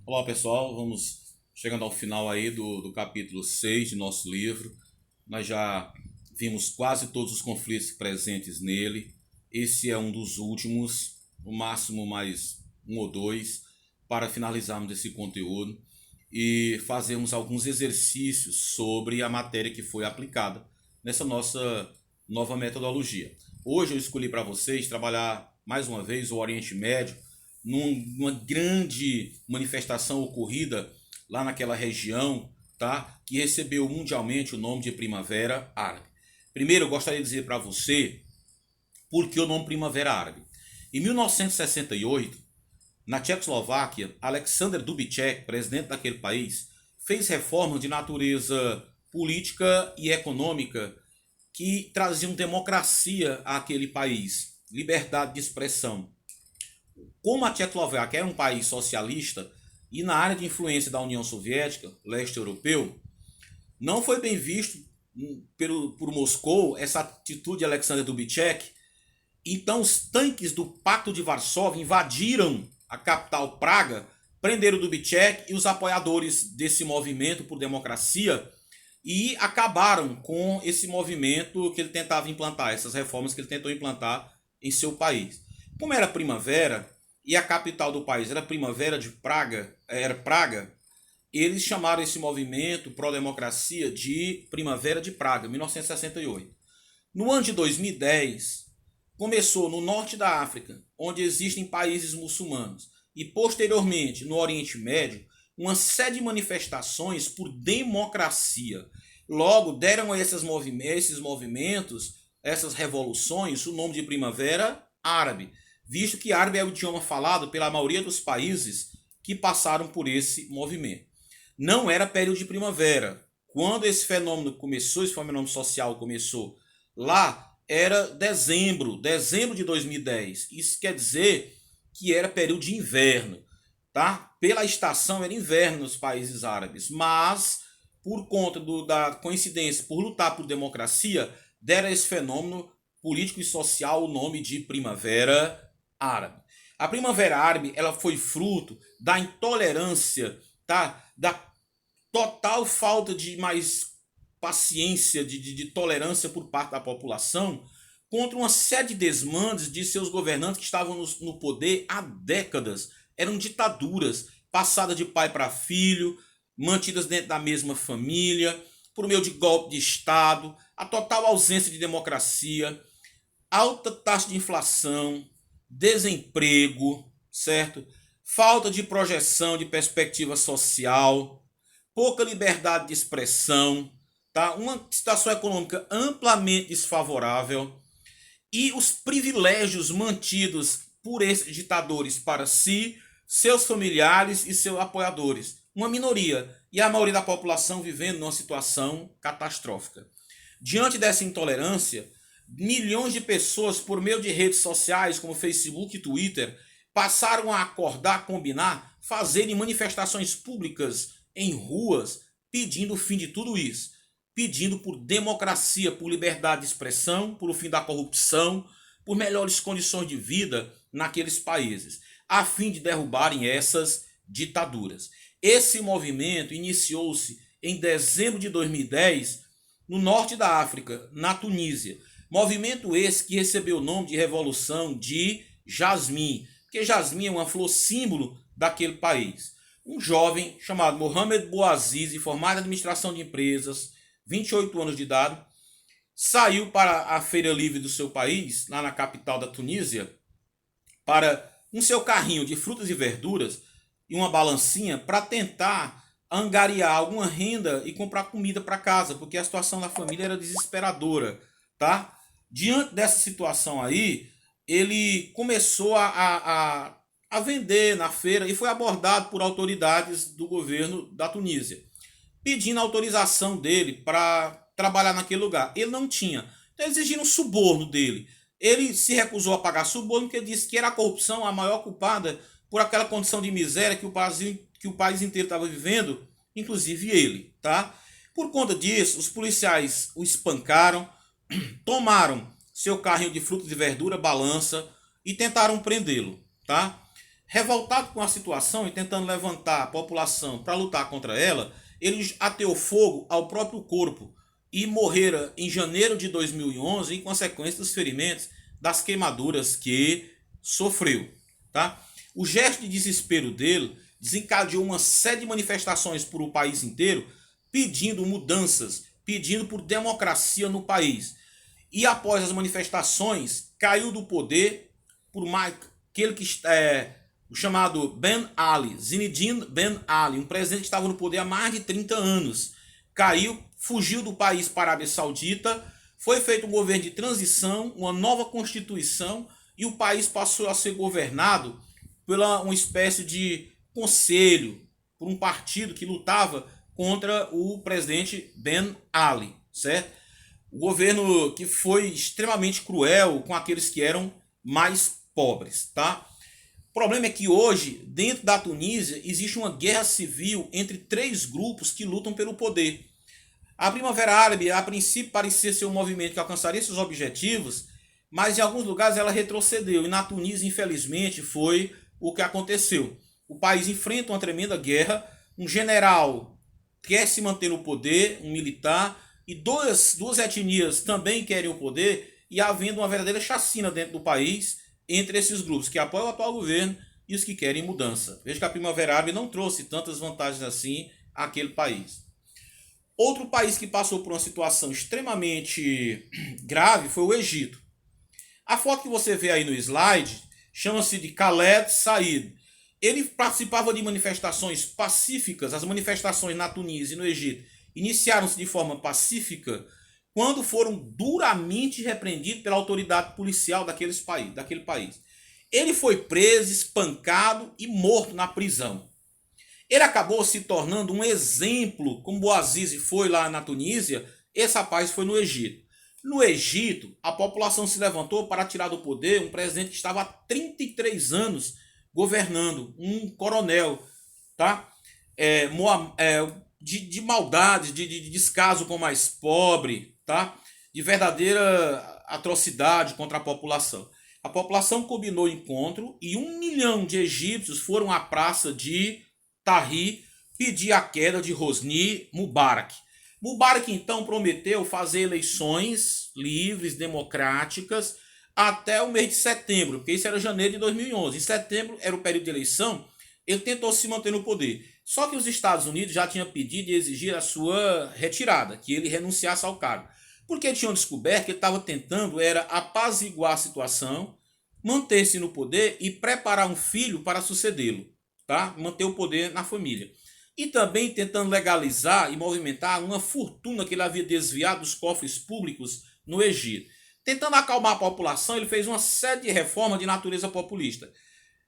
Olá pessoal, vamos chegando ao final aí do capítulo 6 de nosso livro. Nós já vimos quase todos os conflitos presentes nele. Esse é um dos últimos, no máximo mais um ou dois, para finalizarmos esse conteúdo e fazermos alguns exercícios sobre a matéria que foi aplicada nessa nossa nova metodologia. Hoje eu escolhi para vocês trabalhar mais uma vez o Oriente Médio numa grande manifestação ocorrida lá naquela região, tá? Que recebeu mundialmente o nome de Primavera Árabe. Primeiro, eu gostaria de dizer para você por que o nome Primavera Árabe. Em 1968, na Tchecoslováquia, Alexander Dubček, presidente daquele país, fez reformas de natureza política e econômica que traziam democracia àquele país, liberdade de expressão. Como a Tchecoslováquia era um país socialista e na área de influência da União Soviética, leste europeu, não foi bem visto por Moscou essa atitude de Alexander Dubček. Então os tanques do Pacto de Varsóvia invadiram a capital Praga, prenderam Dubček e os apoiadores desse movimento por democracia e acabaram com esse movimento que ele tentava implantar, essas reformas que ele tentou implantar em seu país. Como era primavera e a capital do país era Primavera de Praga, era Praga, eles chamaram esse movimento pró-democracia de Primavera de Praga, 1968. No ano de 2010, começou no norte da África, onde existem países muçulmanos, e posteriormente no Oriente Médio, uma série de manifestações por democracia. Logo, deram a esses movimentos, essas revoluções, o nome de Primavera Árabe, visto que árabe é o idioma falado pela maioria dos países que passaram por esse movimento. Não era período de primavera. Quando esse fenômeno começou, esse fenômeno social começou lá, era dezembro de 2010. Isso quer dizer que era período de inverno, tá? Pela estação era inverno nos países árabes, mas por conta da coincidência, por lutar por democracia, deram a esse fenômeno político e social o nome de Primavera Árabe. A Primavera Árabe ela foi fruto da intolerância, tá? Da total falta de mais paciência, de tolerância por parte da população contra uma série de desmandes de seus governantes que estavam no poder há décadas. Eram ditaduras passadas de pai para filho, mantidas dentro da mesma família, por meio de golpe de Estado, a total ausência de democracia, alta taxa de inflação, desemprego, certo? Falta de projeção de perspectiva social, pouca liberdade de expressão, tá? Uma situação econômica amplamente desfavorável e os privilégios mantidos por esses ditadores para si, seus familiares e seus apoiadores. Uma minoria e a maioria da população vivendo numa situação catastrófica. Diante dessa intolerância, milhões de pessoas, por meio de redes sociais como Facebook e Twitter, passaram a acordar, combinar, fazerem manifestações públicas em ruas, pedindo o fim de tudo isso. Pedindo por democracia, por liberdade de expressão, por o fim da corrupção, por melhores condições de vida naqueles países, a fim de derrubarem essas ditaduras. Esse movimento iniciou-se em dezembro de 2010 no norte da África, na Tunísia. Movimento esse que recebeu o nome de Revolução de Jasmim, porque jasmim é uma flor símbolo daquele país. Um jovem chamado Mohamed Bouazizi, formado em administração de empresas, 28 anos de idade, saiu para a feira livre do seu país, lá na capital da Tunísia, para um seu carrinho de frutas e verduras e uma balancinha para tentar angariar alguma renda e comprar comida para casa, porque a situação da família era desesperadora, tá? Diante dessa situação aí, ele começou a vender na feira e foi abordado por autoridades do governo da Tunísia, pedindo autorização dele para trabalhar naquele lugar. Ele não tinha. Então exigiram suborno dele. Ele se recusou a pagar suborno porque disse que era a corrupção a maior culpada por aquela condição de miséria que o país inteiro estava vivendo, inclusive ele, tá? Por conta disso, os policiais o espancaram, tomaram seu carrinho de frutas e verdura, balança e tentaram prendê-lo, tá? Revoltado com a situação e tentando levantar a população para lutar contra ela, ele ateou fogo ao próprio corpo e morrera em janeiro de 2011 em consequência dos ferimentos das queimaduras que sofreu. Tá? O gesto de desespero dele desencadeou uma série de manifestações por o país inteiro pedindo mudanças, pedindo por democracia no país. E após as manifestações, caiu do poder por aquele que o chamado Ben Ali, Zinedine Ben Ali, um presidente que estava no poder há mais de 30 anos. Caiu, fugiu do país para a Arábia Saudita, foi feito um governo de transição, uma nova constituição, e o país passou a ser governado por uma espécie de conselho, por um partido que lutava contra o presidente Ben Ali, certo? O governo que foi extremamente cruel com aqueles que eram mais pobres, tá? O problema é que hoje, dentro da Tunísia, existe uma guerra civil entre três grupos que lutam pelo poder. A Primavera Árabe, a princípio, parecia ser um movimento que alcançaria seus objetivos, mas em alguns lugares ela retrocedeu. E na Tunísia, infelizmente, foi o que aconteceu. O país enfrenta uma tremenda guerra, um general quer se manter no poder, um militar, e duas etnias também querem o poder, e havendo uma verdadeira chacina dentro do país entre esses grupos que apoiam o atual governo e os que querem mudança. Veja que a Primavera Árabe não trouxe tantas vantagens assim àquele país. Outro país que passou por uma situação extremamente grave foi o Egito. A foto que você vê aí no slide chama-se de Khaled Said. Ele participava de manifestações pacíficas. As manifestações na Tunísia e no Egito iniciaram-se de forma pacífica quando foram duramente repreendidos pela autoridade policial daquele país. Ele foi preso, espancado e morto na prisão. Ele acabou se tornando um exemplo, como Bouazizi foi lá na Tunísia, esse rapaz foi no Egito. No Egito, a população se levantou para tirar do poder um presidente que estava há 33 anos governando, um coronel, tá? De maldade, de descaso com o mais pobre, tá? De verdadeira atrocidade contra a população. A população combinou o encontro e 1 milhão de egípcios foram à praça de Tahrir pedir a queda de Hosni Mubarak. Mubarak então prometeu fazer eleições livres, democráticas, até o mês de setembro, porque isso era janeiro de 2011. Em setembro era o período de eleição, ele tentou se manter no poder. Só que os Estados Unidos já tinham pedido e exigido a sua retirada, que ele renunciasse ao cargo. Porque tinham descoberto que ele estava tentando era apaziguar a situação, manter-se no poder e preparar um filho para sucedê-lo, tá? Manter o poder na família. E também tentando legalizar e movimentar uma fortuna que ele havia desviado dos cofres públicos no Egito. Tentando acalmar a população, ele fez uma série de reformas de natureza populista.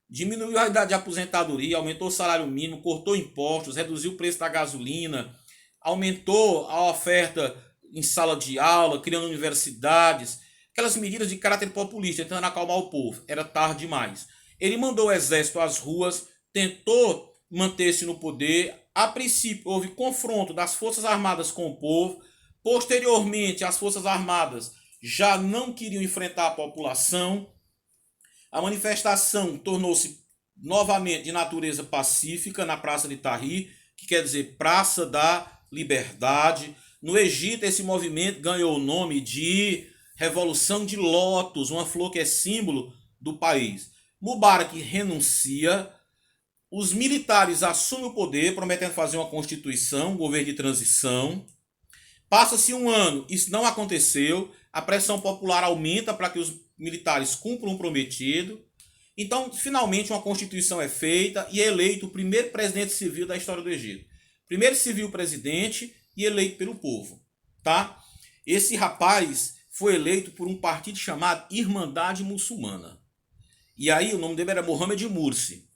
Diminuiu a idade de aposentadoria, aumentou o salário mínimo, cortou impostos, reduziu o preço da gasolina, aumentou a oferta em sala de aula, criando universidades, aquelas medidas de caráter populista, tentando acalmar o povo. Era tarde demais. Ele mandou o exército às ruas, tentou manter-se no poder. A princípio, houve confronto das Forças Armadas com o povo. Posteriormente, as Forças Armadas já não queriam enfrentar a população. A manifestação tornou-se novamente de natureza pacífica na Praça de Tahrir, que quer dizer Praça da Liberdade. No Egito, esse movimento ganhou o nome de Revolução de Lótus, uma flor que é símbolo do país. Mubarak renuncia, os militares assumem o poder, prometendo fazer uma constituição, um governo de transição. Passa-se um ano, isso não aconteceu, a pressão popular aumenta para que os militares cumpram o prometido. Então, finalmente, uma constituição é feita e é eleito o primeiro presidente civil da história do Egito. Primeiro civil presidente e eleito pelo povo, tá? Esse rapaz foi eleito por um partido chamado Irmandade Muçulmana. E aí o nome dele era Mohamed Mursi.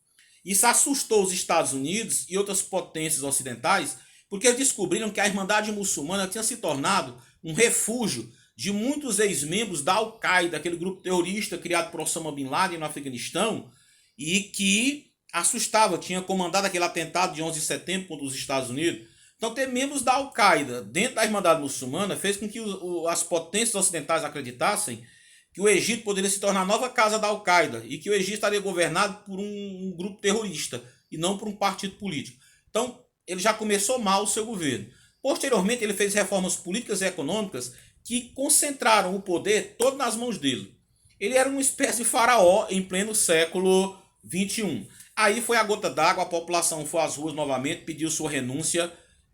Isso assustou os Estados Unidos e outras potências ocidentais, porque eles descobriram que a Irmandade Muçulmana tinha se tornado um refúgio de muitos ex-membros da Al-Qaeda, aquele grupo terrorista criado por Osama Bin Laden no Afeganistão, e que assustava, tinha comandado aquele atentado de 11 de setembro contra os Estados Unidos. Então, ter membros da Al-Qaeda dentro da Irmandade Muçulmana fez com que as potências ocidentais acreditassem que que o Egito poderia se tornar a nova casa da Al-Qaeda e que o Egito estaria governado por um grupo terrorista e não por um partido político. Então, ele já começou mal o seu governo. Posteriormente, ele fez reformas políticas e econômicas que concentraram o poder todo nas mãos dele. Ele era uma espécie de faraó em pleno século XXI. Aí foi a gota d'água, a população foi às ruas novamente, pediu sua renúncia.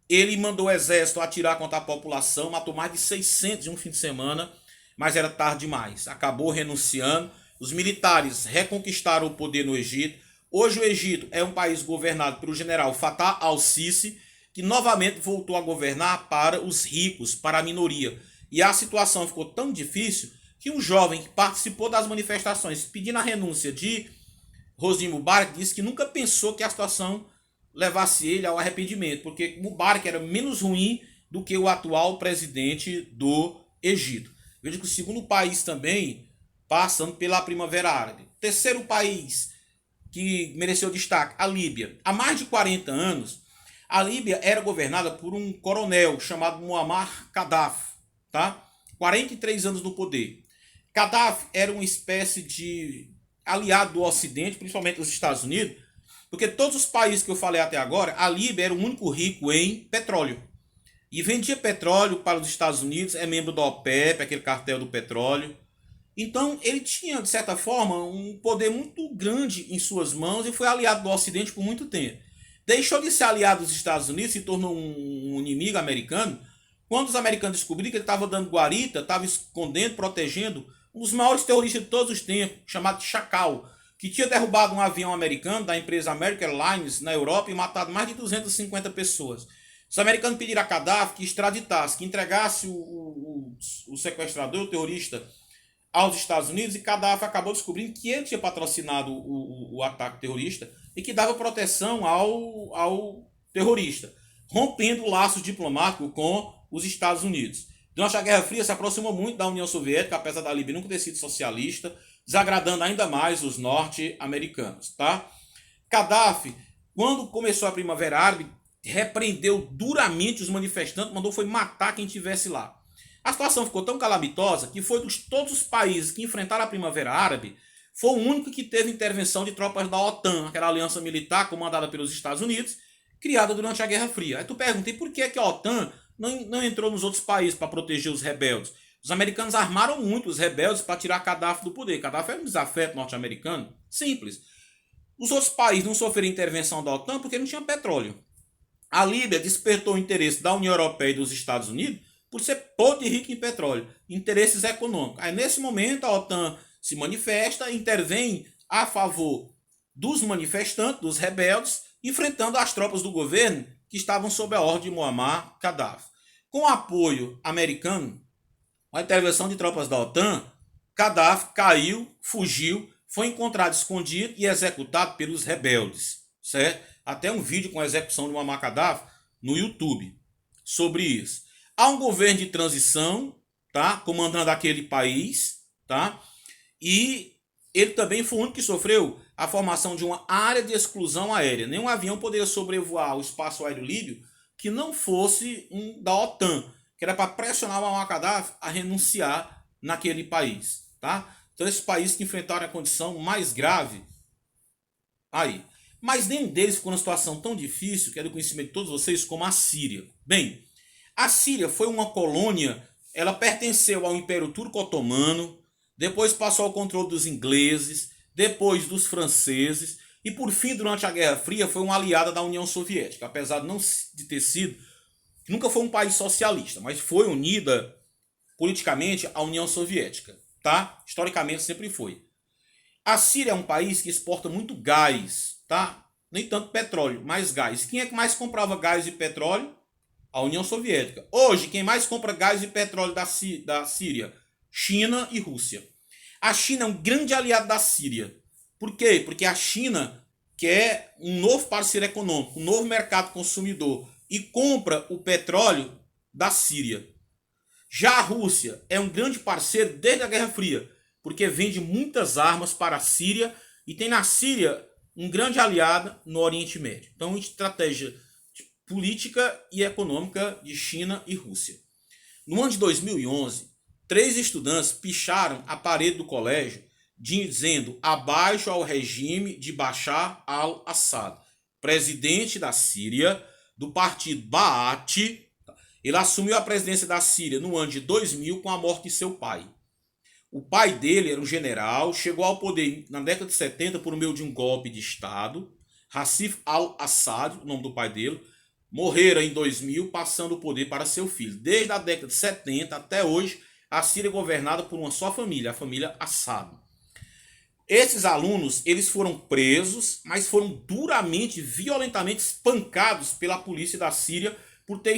Ele mandou o exército atirar contra a população, matou mais de 600 em um fim de semana, mas era tarde demais. Acabou renunciando. Os militares reconquistaram o poder no Egito. Hoje o Egito é um país governado pelo general Fattah al-Sisi, que novamente voltou a governar para os ricos, para a minoria. E a situação ficou tão difícil que um jovem que participou das manifestações pedindo a renúncia de Hosni Mubarak disse que nunca pensou que a situação levasse ele ao arrependimento, porque Mubarak era menos ruim do que o atual presidente do Egito. Veja que o segundo país também passando pela Primavera Árabe. Terceiro país que mereceu destaque, a Líbia. Há mais de 40 anos, a Líbia era governada por um coronel chamado Muammar Gaddafi, tá? 43 anos no poder. Gaddafi era uma espécie de aliado do Ocidente, principalmente dos Estados Unidos, porque todos os países que eu falei até agora, a Líbia era o único rico em petróleo. E vendia petróleo para os Estados Unidos, é membro da OPEP, aquele cartel do petróleo. Então ele tinha, de certa forma, um poder muito grande em suas mãos e foi aliado do Ocidente por muito tempo. Deixou de ser aliado dos Estados Unidos, se tornou um inimigo americano, quando os americanos descobriram que ele estava dando guarita, estava escondendo, protegendo um dos maiores terroristas de todos os tempos, chamado Chacal, que tinha derrubado um avião americano da empresa American Airlines na Europa e matado mais de 250 pessoas. Os americanos pediram a Gaddafi que extraditasse, que entregasse o sequestrador, o terrorista, aos Estados Unidos, e Gaddafi acabou descobrindo que ele tinha patrocinado o ataque terrorista e que dava proteção ao terrorista, rompendo laços diplomáticos com os Estados Unidos. Durante a Guerra Fria se aproximou muito da União Soviética, apesar da Líbia nunca ter sido socialista, desagradando ainda mais os norte-americanos. Tá? Gaddafi, quando começou a Primavera Árabe, repreendeu duramente os manifestantes, mandou foi matar quem estivesse lá. A situação ficou tão calamitosa que foi de todos os países que enfrentaram a Primavera Árabe, foi o único que teve intervenção de tropas da OTAN, aquela aliança militar comandada pelos Estados Unidos, criada durante a Guerra Fria. Aí tu pergunta, e por que a OTAN não entrou nos outros países para proteger os rebeldes? Os americanos armaram muito os rebeldes para tirar Gaddafi do poder. Gaddafi era um desafeto norte-americano. Simples. Os outros países não sofreram intervenção da OTAN porque não tinha petróleo. A Líbia despertou o interesse da União Europeia e dos Estados Unidos por ser podre e rico em petróleo, interesses econômicos. Aí nesse momento a OTAN se manifesta, intervém a favor dos manifestantes, dos rebeldes, enfrentando as tropas do governo que estavam sob a ordem de Muammar Gaddafi. Com apoio americano, a intervenção de tropas da OTAN, Gaddafi caiu, fugiu, foi encontrado escondido e executado pelos rebeldes, certo? Até um vídeo com a execução de Muammar Gaddafi no YouTube sobre isso. Há um governo de transição, tá, comandando aquele país, tá? E ele também foi o único que sofreu a formação de uma área de exclusão aérea. Nenhum avião poderia sobrevoar o espaço aéreo líbio que não fosse um da OTAN, que era para pressionar o Muammar Gaddafi a renunciar naquele país, tá? Então esses países que enfrentaram a condição mais grave aí. Mas nenhum deles ficou numa situação tão difícil, que é do conhecimento de todos vocês, como a Síria. Bem, a Síria foi uma colônia, ela pertenceu ao Império Turco-Otomano, depois passou ao controle dos ingleses, depois dos franceses, e por fim, durante a Guerra Fria, foi uma aliada da União Soviética, apesar de não de ter sido, nunca foi um país socialista, mas foi unida politicamente à União Soviética, tá? Historicamente sempre foi. A Síria é um país que exporta muito gás, tá? Nem tanto petróleo, mas gás. Quem é que mais comprava gás e petróleo? A União Soviética. Hoje, quem mais compra gás e petróleo da Síria? China e Rússia. A China é um grande aliado da Síria. Por quê? Porque a China quer um novo parceiro econômico, um novo mercado consumidor e compra o petróleo da Síria. Já a Rússia é um grande parceiro desde a Guerra Fria, porque vende muitas armas para a Síria e tem na Síria um grande aliado no Oriente Médio. Então, estratégia política e econômica de China e Rússia. No ano de 2011, 3 estudantes picharam a parede do colégio dizendo abaixo ao regime de Bashar al-Assad, presidente da Síria, do partido Baath. Ele assumiu a presidência da Síria no ano de 2000 com a morte de seu pai. O pai dele era um general, chegou ao poder na década de 70 por meio de um golpe de Estado. Hasif al-Assad, o nome do pai dele, morrera em 2000, passando o poder para seu filho. Desde a década de 70 até hoje, a Síria é governada por uma só família, a família Assad. Esses alunos, eles foram presos, mas foram duramente, violentamente espancados pela polícia da Síria por ter